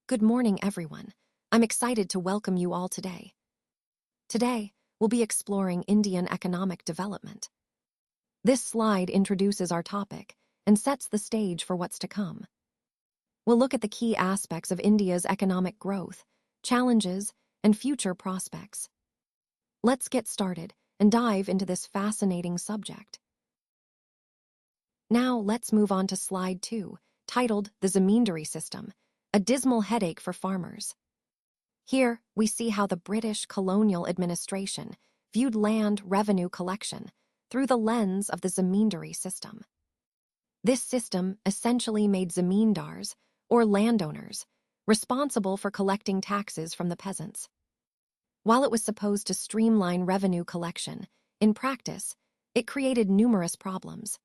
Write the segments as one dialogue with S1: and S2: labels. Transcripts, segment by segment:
S1: Good morning, everyone. I'm excited to welcome you all today. Today, we'll be exploring Indian economic development. This slide introduces our topic and sets the stage for what's to come. We'll look at the key aspects of India's economic growth, challenges, and future prospects. Let's get started and dive into this fascinating subject. Now, let's move on to slide 2, titled The Zamindari System, a dismal headache for farmers. Here, we see how the British colonial administration viewed land revenue collection through the lens of the zamindari system. This system essentially made zamindars, or landowners, responsible for collecting taxes from the peasants. While it was supposed to streamline revenue collection, in practice, it created numerous problems.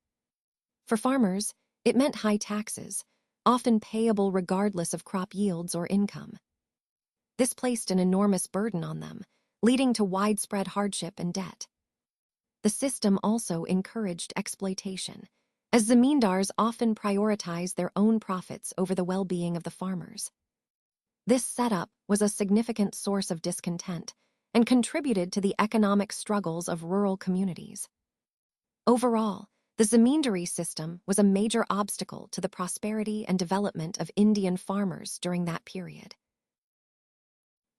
S1: For farmers, it meant high taxes, often payable regardless of crop yields or income. This placed an enormous burden on them, leading to widespread hardship and debt. The system also encouraged exploitation, as zamindars often prioritized their own profits over the well-being of the farmers. This setup was a significant source of discontent and contributed to the economic struggles of rural communities. Overall, the zamindari system was a major obstacle to the prosperity and development of Indian farmers during that period.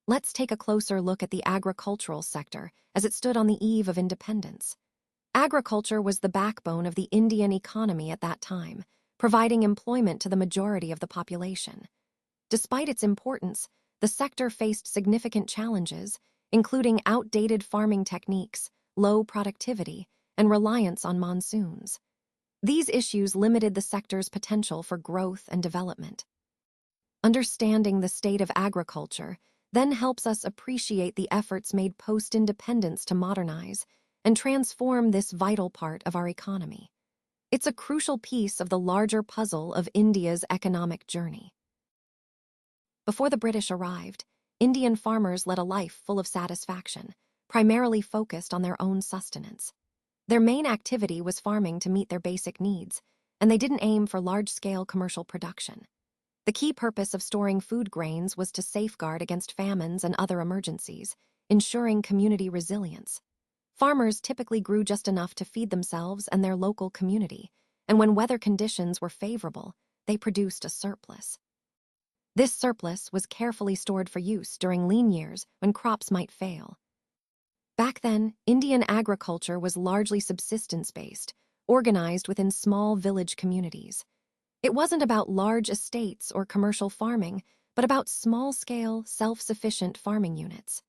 S1: Let's take a closer look at the agricultural sector as it stood on the eve of independence. Agriculture was the backbone of the Indian economy at that time, providing employment to the majority of the population. Despite its importance, the sector faced significant challenges, including outdated farming techniques, low productivity, and reliance on monsoons. These issues limited the sector's potential for growth and development. Understanding the state of agriculture then helps us appreciate the efforts made post-independence to modernize and transform this vital part of our economy. It's a crucial piece of the larger puzzle of India's economic journey. Before the British arrived, Indian farmers led a life full of satisfaction, primarily focused on their own sustenance. Their main activity was farming to meet their basic needs, and they didn't aim for large-scale commercial production. The key purpose of storing food grains was to safeguard against famines and other emergencies, ensuring community resilience. Farmers typically grew just enough to feed themselves and their local community, and when weather conditions were favorable, they produced a surplus. This surplus was carefully stored for use during lean years when crops might fail. Back then, Indian agriculture was largely subsistence-based, organized within small village communities. It wasn't about large estates or commercial farming, but about small-scale, self-sufficient farming units.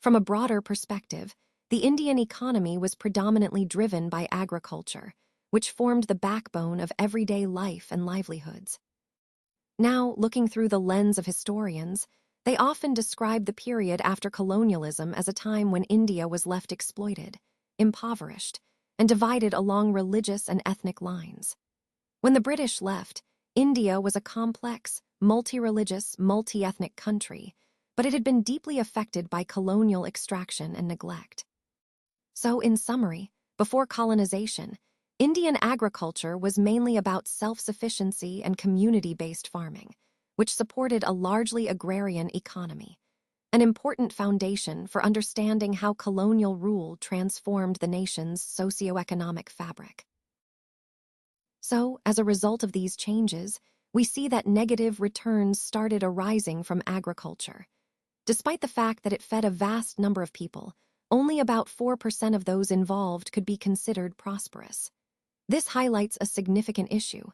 S1: From a broader perspective, the Indian economy was predominantly driven by agriculture, which formed the backbone of everyday life and livelihoods. Now, looking through the lens of historians, they often describe the period after colonialism as a time when India was left exploited, impoverished, and divided along religious and ethnic lines. When the British left, India was a complex, multi-religious, multi-ethnic country, but it had been deeply affected by colonial extraction and neglect. So, in summary, before colonization, Indian agriculture was mainly about self-sufficiency and community-based farming, which supported a largely agrarian economy, an important foundation for understanding how colonial rule transformed the nation's socioeconomic fabric. So, as a result of these changes, we see that negative returns started arising from agriculture. Despite the fact that it fed a vast number of people, only about 4% of those involved could be considered prosperous. This highlights a significant issue.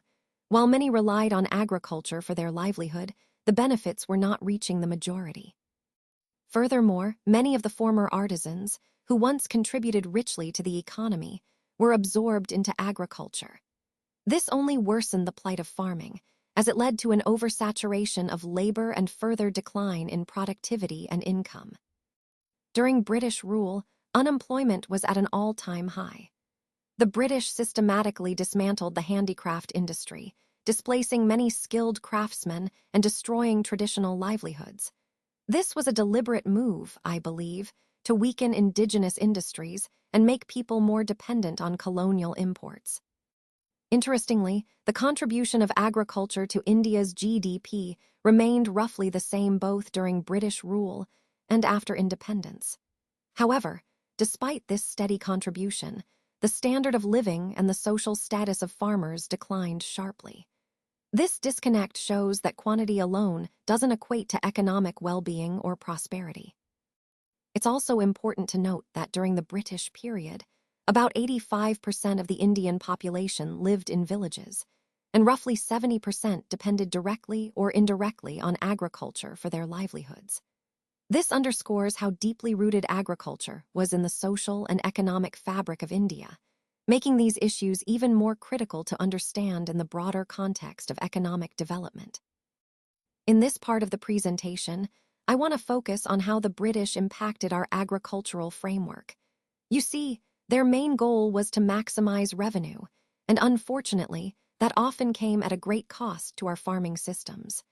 S1: While many relied on agriculture for their livelihood, the benefits were not reaching the majority. Furthermore, many of the former artisans, who once contributed richly to the economy, were absorbed into agriculture. This only worsened the plight of farming, as it led to an oversaturation of labor and further decline in productivity and income. During British rule, unemployment was at an all-time high. The British systematically dismantled the handicraft industry, displacing many skilled craftsmen and destroying traditional livelihoods. This was a deliberate move, I believe, to weaken indigenous industries and make people more dependent on colonial imports. Interestingly, the contribution of agriculture to India's GDP remained roughly the same both during British rule and after independence. However, despite this steady contribution, the standard of living and the social status of farmers declined sharply. This disconnect shows that quantity alone doesn't equate to economic well-being or prosperity. It's also important to note that during the British period, about 85% of the Indian population lived in villages, and roughly 70% depended directly or indirectly on agriculture for their livelihoods. This underscores how deeply rooted agriculture was in the social and economic fabric of India, making these issues even more critical to understand in the broader context of economic development. In this part of the presentation, I want to focus on how the British impacted our agricultural framework. You see, their main goal was to maximize revenue, and unfortunately, that often came at a great cost to our farming systems.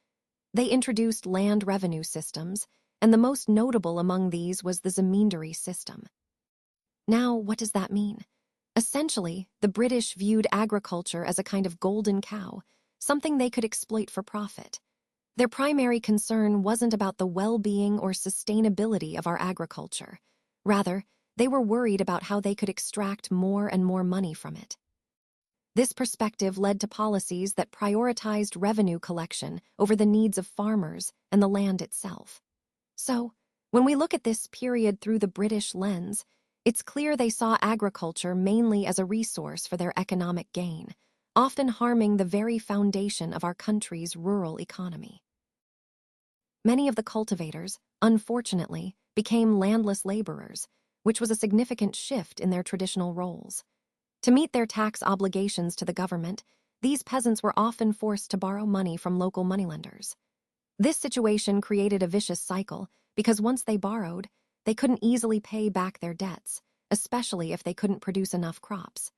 S1: They introduced land revenue systems, and the most notable among these was the zamindari system. Now, what does that mean? Essentially, the British viewed agriculture as a kind of golden cow, something they could exploit for profit. Their primary concern wasn't about the well-being or sustainability of our agriculture. Rather, they were worried about how they could extract more and more money from it. This perspective led to policies that prioritized revenue collection over the needs of farmers and the land itself. So, when we look at this period through the British lens, it's clear they saw agriculture mainly as a resource for their economic gain, often harming the very foundation of our country's rural economy. Many of the cultivators, unfortunately, became landless laborers, which was a significant shift in their traditional roles. To meet their tax obligations to the government, these peasants were often forced to borrow money from local moneylenders. This situation created a vicious cycle because once they borrowed, they couldn't easily pay back their debts, especially if they couldn't produce enough crops.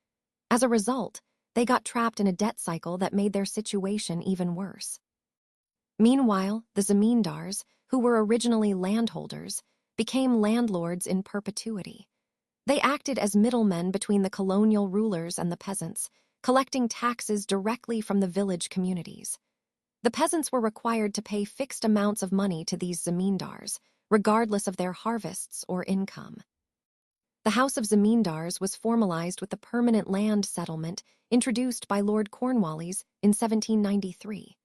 S1: As a result, they got trapped in a debt cycle that made their situation even worse. Meanwhile, the zamindars, who were originally landholders, became landlords in perpetuity. They acted as middlemen between the colonial rulers and the peasants, collecting taxes directly from the village communities. The peasants were required to pay fixed amounts of money to these zamindars, regardless of their harvests or income. The House of Zamindars was formalized with the permanent land settlement introduced by Lord Cornwallis in 1793.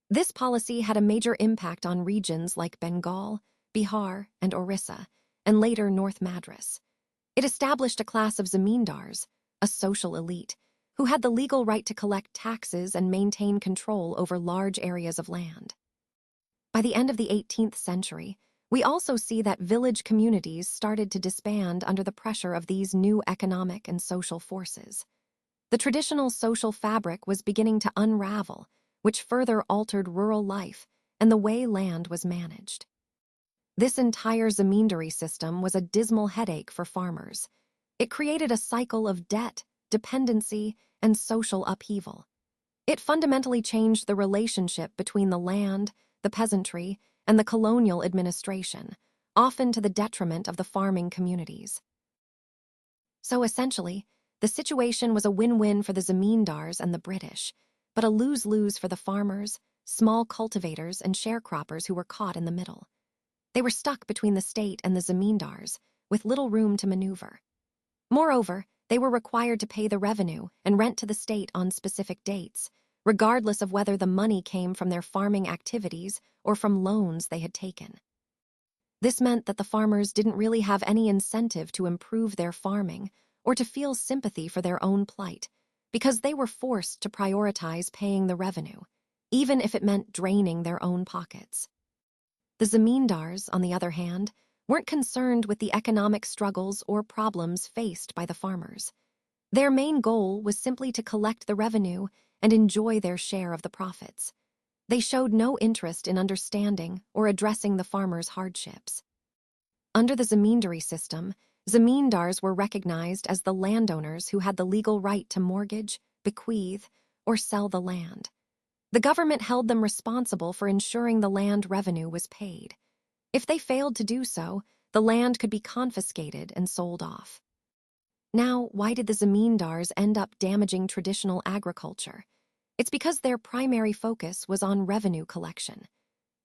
S1: This policy had a major impact on regions like Bengal, Bihar, and Orissa, and later North Madras. It established a class of zamindars, a social elite, who had the legal right to collect taxes and maintain control over large areas of land. By the end of the 18th century, we also see that village communities started to disband under the pressure of these new economic and social forces. The traditional social fabric was beginning to unravel, which further altered rural life and the way land was managed. This entire zamindari system was a dismal headache for farmers. It created a cycle of debt, dependency, and social upheaval. It fundamentally changed the relationship between the land, the peasantry, and the colonial administration, often to the detriment of the farming communities. So essentially, the situation was a win-win for the zamindars and the British, but a lose-lose for the farmers, small cultivators, and sharecroppers who were caught in the middle. They were stuck between the state and the zamindars, with little room to maneuver. Moreover, they were required to pay the revenue and rent to the state on specific dates, regardless of whether the money came from their farming activities or from loans they had taken. This meant that the farmers didn't really have any incentive to improve their farming or to feel sympathy for their own plight, because they were forced to prioritize paying the revenue, even if it meant draining their own pockets. The zamindars, on the other hand, weren't concerned with the economic struggles or problems faced by the farmers. Their main goal was simply to collect the revenue and enjoy their share of the profits. They showed no interest in understanding or addressing the farmers' hardships. Under the zamindari system, zamindars were recognized as the landowners who had the legal right to mortgage, bequeath, or sell the land. The government held them responsible for ensuring the land revenue was paid. If they failed to do so, the land could be confiscated and sold off. Now, why did the zamindars end up damaging traditional agriculture? It's because their primary focus was on revenue collection.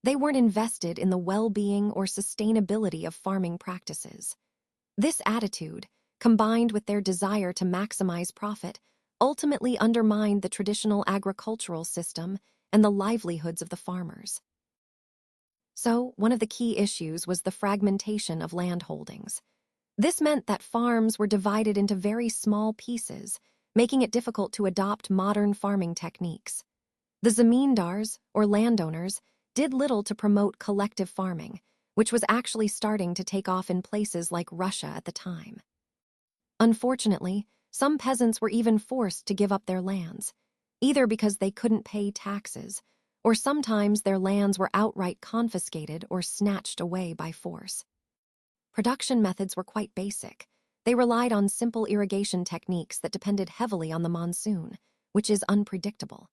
S1: They weren't invested in the well-being or sustainability of farming practices. This attitude, combined with their desire to maximize profit, ultimately undermined the traditional agricultural system and the livelihoods of the farmers. So, one of the key issues was the fragmentation of land holdings. This meant that farms were divided into very small pieces, making it difficult to adopt modern farming techniques. The zamindars, or landowners, did little to promote collective farming, which was actually starting to take off in places like Russia at the time. Unfortunately, some peasants were even forced to give up their lands, either because they couldn't pay taxes, or sometimes their lands were outright confiscated or snatched away by force. Production methods were quite basic. They relied on simple irrigation techniques that depended heavily on the monsoon, which is unpredictable.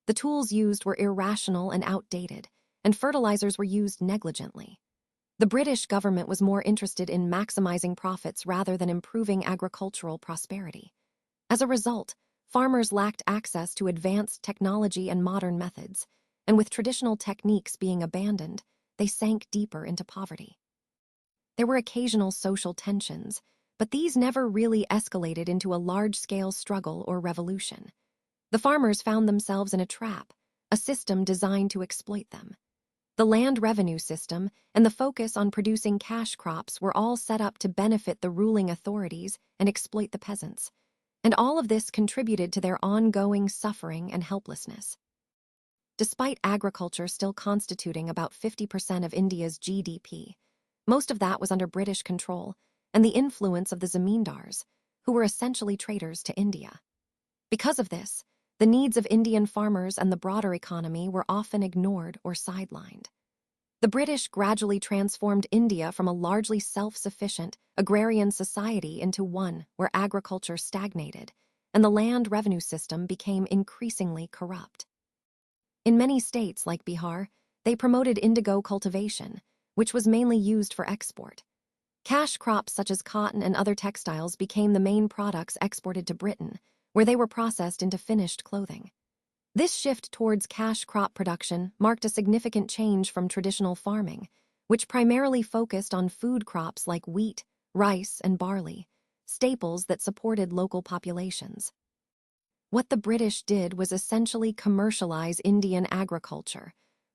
S1: The tools used were irrational and outdated, and fertilizers were used negligently. The British government was more interested in maximizing profits rather than improving agricultural prosperity. As a result, farmers lacked access to advanced technology and modern methods, and with traditional techniques being abandoned, they sank deeper into poverty. There were occasional social tensions, but these never really escalated into a large-scale struggle or revolution. The farmers found themselves in a trap, a system designed to exploit them. The land revenue system and the focus on producing cash crops were all set up to benefit the ruling authorities and exploit the peasants, and all of this contributed to their ongoing suffering and helplessness. Despite agriculture still constituting about 50% of India's GDP, most of that was under British control and the influence of the zamindars, who were essentially traders to India. Because of this, the needs of Indian farmers and the broader economy were often ignored or sidelined. The British gradually transformed India from a largely self-sufficient, agrarian society into one where agriculture stagnated, and the land revenue system became increasingly corrupt. In many states like Bihar, they promoted indigo cultivation, which was mainly used for export. Cash crops such as cotton and other textiles became the main products exported to Britain, where they were processed into finished clothing. This shift towards cash crop production marked a significant change from traditional farming, which primarily focused on food crops like wheat, rice, and barley, staples that supported local populations. What the British did was essentially commercialize Indian agriculture,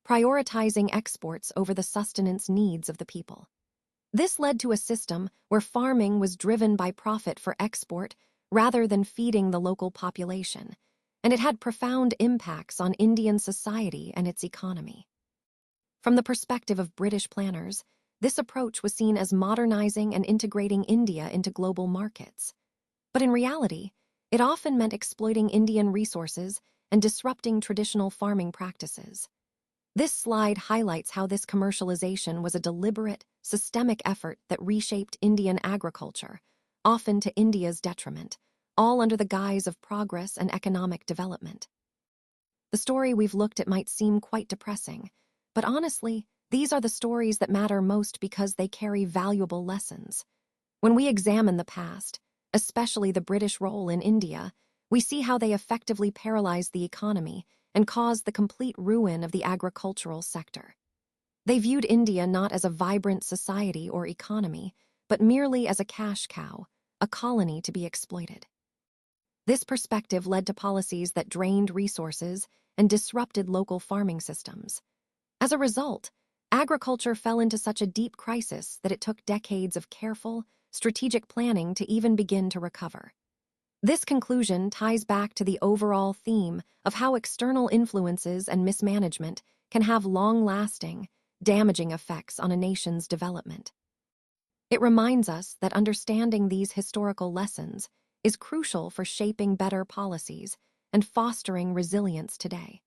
S1: prioritizing exports over the sustenance needs of the people. This led to a system where farming was driven by profit for export rather than feeding the local population, and it had profound impacts on Indian society and its economy. From the perspective of British planners, this approach was seen as modernizing and integrating India into global markets. But in reality, it often meant exploiting Indian resources and disrupting traditional farming practices. This slide highlights how this commercialization was a deliberate, systemic effort that reshaped Indian agriculture, often to India's detriment, all under the guise of progress and economic development. The story we've looked at might seem quite depressing, but honestly, these are the stories that matter most because they carry valuable lessons. When we examine the past, especially the British role in India, we see how they effectively paralyzed the economy and caused the complete ruin of the agricultural sector. They viewed India not as a vibrant society or economy, but merely as a cash cow, a colony to be exploited. This perspective led to policies that drained resources and disrupted local farming systems. As a result, agriculture fell into such a deep crisis that it took decades of careful, strategic planning to even begin to recover. This conclusion ties back to the overall theme of how external influences and mismanagement can have long-lasting, damaging effects on a nation's development. It reminds us that understanding these historical lessons is crucial for shaping better policies and fostering resilience today.